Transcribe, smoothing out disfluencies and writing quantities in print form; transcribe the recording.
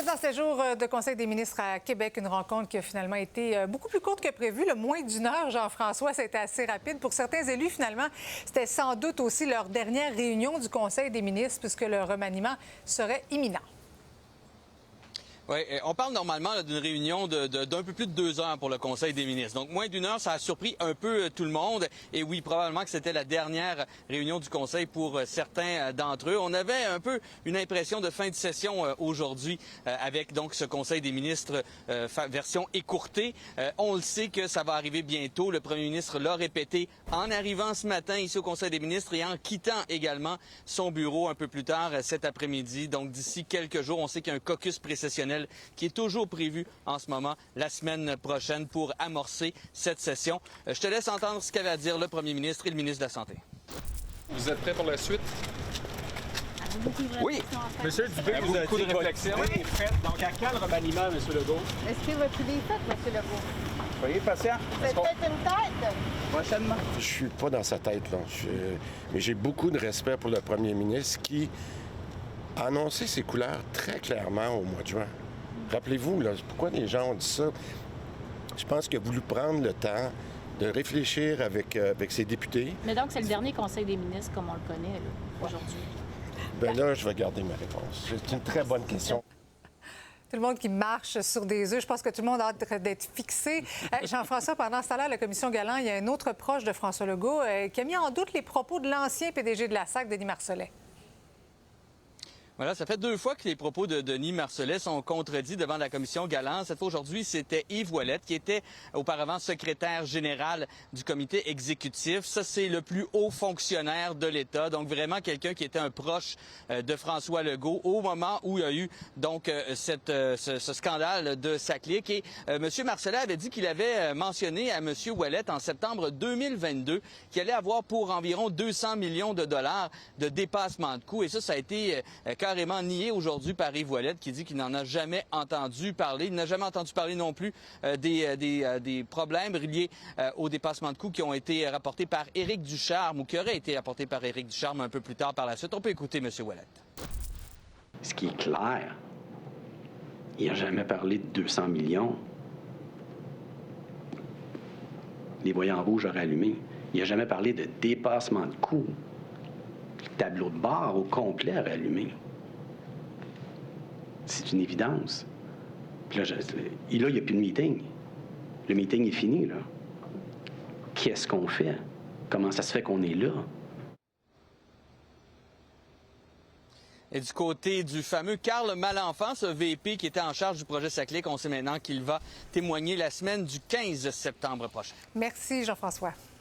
Dans ces jours de Conseil des ministres à Québec, une rencontre qui a finalement été beaucoup plus courte que prévu, le moins d'une heure, Jean-François, c'était assez rapide. Pour certains élus, finalement, c'était sans doute aussi leur dernière réunion du Conseil des ministres puisque le remaniement serait imminent. Oui, on parle normalement d'une réunion d'un peu plus de 2 heures pour le Conseil des ministres. Donc, moins d'une heure, ça a surpris un peu tout le monde. Et oui, probablement que c'était la dernière réunion du Conseil pour certains d'entre eux. On avait un peu une impression de fin de session aujourd'hui avec donc ce Conseil des ministres version écourtée. On le sait que ça va arriver bientôt. Le premier ministre l'a répété en arrivant ce matin ici au Conseil des ministres et en quittant également son bureau un peu plus tard cet après-midi. Donc, d'ici quelques jours, on sait qu'il y a un caucus précessionnel qui est toujours prévu en ce moment la semaine prochaine pour amorcer cette session. Je te laisse entendre ce qu'avait à dire le premier ministre et le ministre de la Santé. Vous êtes prêts pour la suite? Oui. Monsieur Dubé, vous avez beaucoup de réflexion. Oui, prête. Donc, à quel remaniement, M. Legault? Est-ce que votre idée est faite, M. Legault? Soyez patient. C'est peut-être une tête. Prochainement. Je suis pas dans sa tête, là. Mais j'ai beaucoup de respect pour le premier ministre qui a annoncé ses couleurs très clairement au mois de juin. Rappelez-vous, là, pourquoi les gens ont dit ça? Je pense qu'il a voulu prendre le temps de réfléchir avec ses députés. Mais donc, c'est le dernier Conseil des ministres comme on le connaît là, aujourd'hui. Bien là, je vais garder ma réponse. C'est une très bonne question. Tout le monde qui marche sur des œufs. Je pense que tout le monde a hâte d'être fixé. Jean-François, pendant ce temps-là, la commission Galland, il y a un autre proche de François Legault qui a mis en doute les propos de l'ancien PDG de la SAQ, Denis Marcellet. Voilà, ça fait 2 fois que les propos de Denis Marcellet sont contredits devant la commission Galland. Cette fois, aujourd'hui, c'était Yves Ouellette, qui était auparavant secrétaire général du comité exécutif. Ça, c'est le plus haut fonctionnaire de l'État, donc vraiment quelqu'un qui était un proche de François Legault au moment où il y a eu donc ce scandale de sa clique. Et M. Marcellet avait dit qu'il avait mentionné à M. Ouellette en septembre 2022 qu'il allait avoir pour environ 200 millions de dollars de dépassement de coûts. Et ça a été carrément nié aujourd'hui par Yves Ouellette, qui dit qu'il n'en a jamais entendu parler. Il n'a jamais entendu parler non plus des problèmes liés au dépassement de coûts qui ont été rapportés par Éric Ducharme ou qui auraient été rapportés par Éric Ducharme un peu plus tard par la suite. On peut écouter M. Ouellette. Ce qui est clair, il n'a jamais parlé de 200 millions. Les voyants rouges auraient allumé. Il n'a jamais parlé de dépassement de coûts. Le tableau de bord au complet aurait allumé. C'est une évidence. Puis là, il n'y a plus de meeting. Le meeting est fini, là. Qu'est-ce qu'on fait? Comment ça se fait qu'on est là? Et du côté du fameux Carl Malenfant, ce VP qui était en charge du projet SACLIC, on sait maintenant qu'il va témoigner la semaine du 15 septembre prochain. Merci, Jean-François.